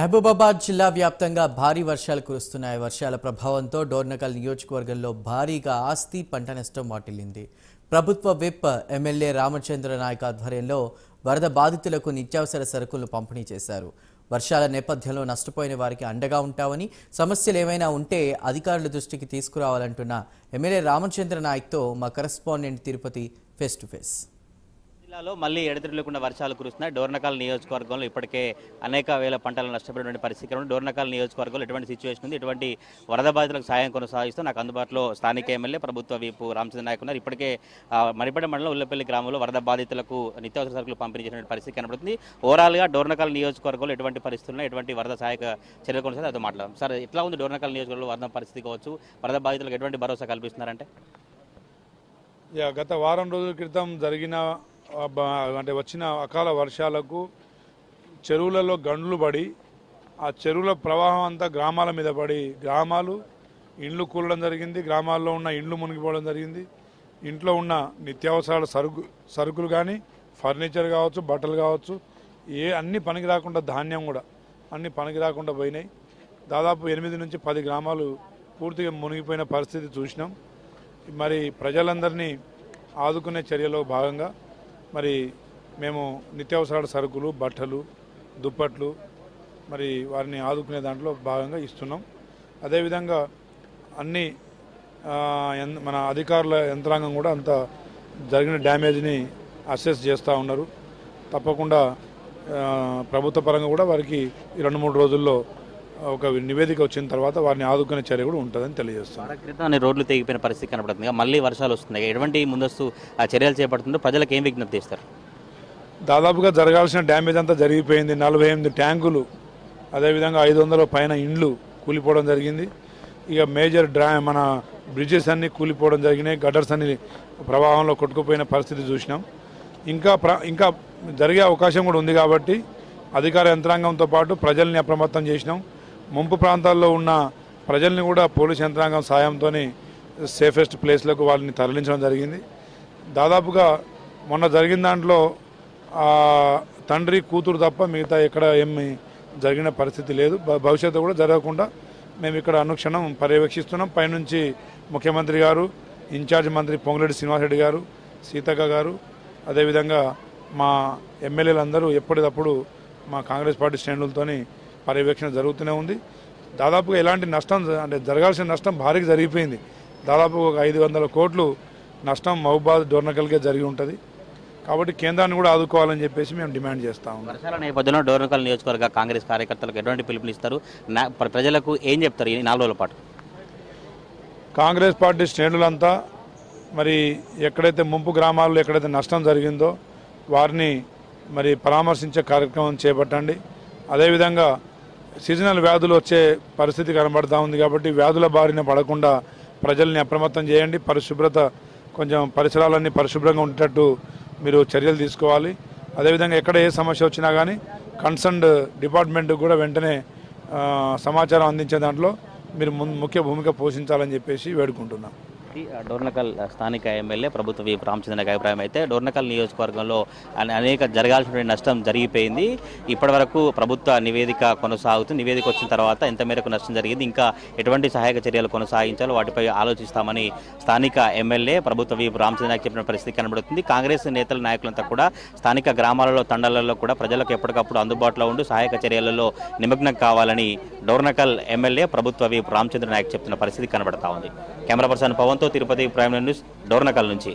మహబూబాబాద్ జిల్లా వ్యాప్తంగా భారీ వర్షాలు కురుస్తున్నాయి. వర్షాల ప్రభావంతో డోర్నకల్ నియోజకవర్గంలో భారీగా ఆస్తి పంట నష్టం వాటిల్లింది. ప్రభుత్వ విప్ ఎమ్మెల్యే రామచంద్ర నాయక్ ఆధ్వర్యంలో వరద బాధితులకు నిత్యావసర సరుకులను పంపిణీ చేశారు. వర్షాల నేపథ్యంలో నష్టపోయిన వారికి అండగా ఉంటామని, సమస్యలు ఏమైనా ఉంటే అధికారుల దృష్టికి తీసుకురావాలంటున్న ఎమ్మెల్యే రామచంద్ర నాయక్తో మా correspondent Tirupati face to face. జిల్లాలో మళ్ళీ ఎడతెరిపి వర్షాలు కురుస్తున్నాయి. డోర్నకల్ నియోజకవర్గంలో ఇప్పటికే అనేక వేల పంటలు నష్టపోయినటువంటి పరిస్థితి. డోర్నకల్ నియోజకవర్గంలో ఎటువంటి సిచ్యువేషన్ ఉంది, ఎటువంటి వరద బాధితులకు సాయం కొనసాగిస్తూ నాకు అందుబాటులో స్థానిక ఎమ్మెల్యే ప్రభుత్వ వీపు రామచంద్ర నాయక్ ఉన్నారు. ఇప్పటికే మరిపేట మండలం ఉల్లపల్లి గ్రామంలో వరద బాధితులకు నిత్యావసర సరుకులు పంపిణీ చేసిన పరిస్థితి కనబడుతుంది. ఓవరాల్గా డోర్నకల్ నియోజకవర్గంలో ఎటువంటి పరిస్థితుల్లో ఎటువంటి వరద సహాయక చర్యలు కొనసాగి అదో మాట్లాడదాం. సార్, ఎట్లా ఉంది డోర్నకల్ నియోజకవర్గంలో వరద పరిస్థితి కావచ్చు, వరద బాధితులకు ఎటువంటి భరోసా కల్పిస్తున్నారంటే? గత వారం రోజుల క్రితం వచ్చిన అకాల వర్షాలకు చెరువులలో గండ్లు పడి ఆ చెరువుల ప్రవాహం అంతా గ్రామాల మీద పడి గ్రామాలు ఇండ్లు కూలడం జరిగింది. గ్రామాల్లో ఉన్న ఇండ్లు మునిగిపోవడం జరిగింది. ఇంట్లో ఉన్న నిత్యావసరాల సరుకులు కానీ, ఫర్నిచర్ కావచ్చు, బట్టలు కావచ్చు, అన్ని పనికి రాకుండా, ధాన్యం కూడా అన్ని పనికి రాకుండా పోయినాయి. దాదాపు 8 నుంచి 10 గ్రామాలు పూర్తిగా మునిగిపోయిన పరిస్థితి చూసినాం. మరి ప్రజలందరినీ ఆదుకునే చర్యలో భాగంగా మరి మేము నిత్యావసరాల సరుకులు, బట్టలు, దుప్పట్లు మరి వారిని ఆదుకునే దాంట్లో భాగంగా ఇస్తున్నాం. అదేవిధంగా అన్ని మన అధికారుల యంత్రాంగం కూడా అంత జరిగిన డ్యామేజ్ని అసెస్ చేస్తూ ఉన్నారు. తప్పకుండా ప్రభుత్వ పరంగా కూడా వారికి 2-3 రోజుల్లో ఒక నివేదిక వచ్చిన తర్వాత వారిని ఆదుకునే చర్య కూడా ఉంటుందని తెలియజేస్తాం. రోడ్లు తెగిపోయిన పరిస్థితి కనబడుతుంది. మళ్ళీ వర్షాలు వస్తున్నాయి. ఎటువంటి ముందస్తు చర్యలు చేపడుతుందో ప్రజలకు ఏం విజ్ఞప్తి చేస్తారు? దాదాపుగా జరగాల్సిన డ్యామేజ్ అంతా జరిగిపోయింది. 48 ట్యాంకులు, అదేవిధంగా 500 పైన ఇండ్లు కూలిపోవడం జరిగింది. ఇక మేజర్ మన బ్రిడ్జెస్ అన్నీ కూలిపోవడం జరిగినాయి. గటర్స్ అన్ని ప్రవాహంలో కొట్టుకుపోయిన పరిస్థితి చూసినాం. ఇంకా జరిగే అవకాశం కూడా ఉంది కాబట్టి అధికార యంత్రాంగంతో పాటు ప్రజల్ని అప్రమత్తం చేసినాం. ముంపు ప్రాంతాల్లో ఉన్న ప్రజల్ని కూడా పోలీస్ యంత్రాంగం సాయంతో సేఫెస్ట్ ప్లేస్లకు వాళ్ళని తరలించడం జరిగింది. దాదాపుగా మొన్న జరిగిన దాంట్లో తండ్రి, కూతురు తప్ప మిగతా ఎక్కడ ఏమి జరిగిన పరిస్థితి లేదు. భవిష్యత్తు కూడా జరగకుండా మేము ఇక్కడ అనుక్షణం పర్యవేక్షిస్తున్నాం. పైనుంచి ముఖ్యమంత్రి గారు, ఇన్ఛార్జ్ మంత్రి పొంగులేటి శ్రీనివాసరెడ్డి గారు, సీతక్క గారు, అదేవిధంగా మా ఎమ్మెల్యేలందరూ ఎప్పటికప్పుడు మా కాంగ్రెస్ పార్టీ శ్రేణులతోని పర్యవేక్షణ జరుగుతూనే ఉంది. దాదాపుగా ఎలాంటి నష్టం జరగాల్సిన నష్టం భారీగా జరిగిపోయింది. దాదాపు ఒక 500 కోట్లు నష్టం మహబూబాబాద్ డోర్నకల్కే జరిగి ఉంటుంది. కాబట్టి కేంద్రాన్ని కూడా ఆదుకోవాలని చెప్పేసి మేము డిమాండ్ చేస్తా ఉన్నాం. వర్షాల నేపథ్యంలో డోర్నకల్ నియోజకవర్గ కాంగ్రెస్ కార్యకర్తలకు ఎటువంటి పిలుపునిస్తారు? ప్రజలకు ఏం చెప్తారు ఈ 4 రోజుల పాటు? కాంగ్రెస్ పార్టీ శ్రేణులంతా మరి ఎక్కడైతే ముంపు గ్రామాల్లో ఎక్కడైతే నష్టం జరిగిందో వారిని మరి పరామర్శించే కార్యక్రమం చేపట్టండి. అదేవిధంగా సీజనల్ వ్యాధులు వచ్చే పరిస్థితి కనబడుతూ ఉంది కాబట్టి వ్యాధుల బారిన పడకుండా ప్రజల్ని అప్రమత్తం చేయండి. పరిశుభ్రత, కొంచెం పరిసరాలన్నీ పరిశుభ్రంగా ఉండేటట్టు మీరు చర్యలు తీసుకోవాలి. అదేవిధంగా ఎక్కడ ఏ సమస్య వచ్చినా కానీ కన్సర్న్డ్ డిపార్ట్మెంట్ కూడా వెంటనే సమాచారం అందించే దాంట్లో మీరు ముఖ్య భూమిక పోషించాలని చెప్పేసి వేడుకుంటున్నాం. డోర్నకల్ స్థానిక ఎమ్మెల్యే ప్రభుత్వ వీపు రామచంద్ర నాయక్ అభిప్రాయం. అయితే డోర్నకల్ నియోజకవర్గంలో అనేక జరగాల్సిన నష్టం జరిగిపోయింది. ఇప్పటి వరకు ప్రభుత్వ నివేదిక కొనసాగుతుంది. నివేదిక వచ్చిన తర్వాత ఎంత మేరకు నష్టం జరిగింది, ఇంకా ఎటువంటి సహాయక చర్యలు కొనసాగించాలో వాటిపై ఆలోచిస్తామని స్థానిక ఎమ్మెల్యే ప్రభుత్వ వీపు రామచంద్ర నాయక్ చెప్పిన పరిస్థితి కనబడుతుంది. కాంగ్రెస్ నేతల నాయకులంతా కూడా స్థానిక గ్రామాలలో, తండాలలో కూడా ప్రజలకు ఎప్పటికప్పుడు అందుబాటులో ఉండి సహాయక చర్యలలో నిమగ్నం కావాలని డోర్నకల్ ఎమ్మెల్యే ప్రభుత్వ వీపు రామచంద్ర నాయక్ చెప్తున్న పరిస్థితి కనబడతా ఉంది. కెమెరా పర్సన్ పవన్తో తిరుపతి ప్రైమ్ న్యూస్, డోర్నకల్ నుంచి.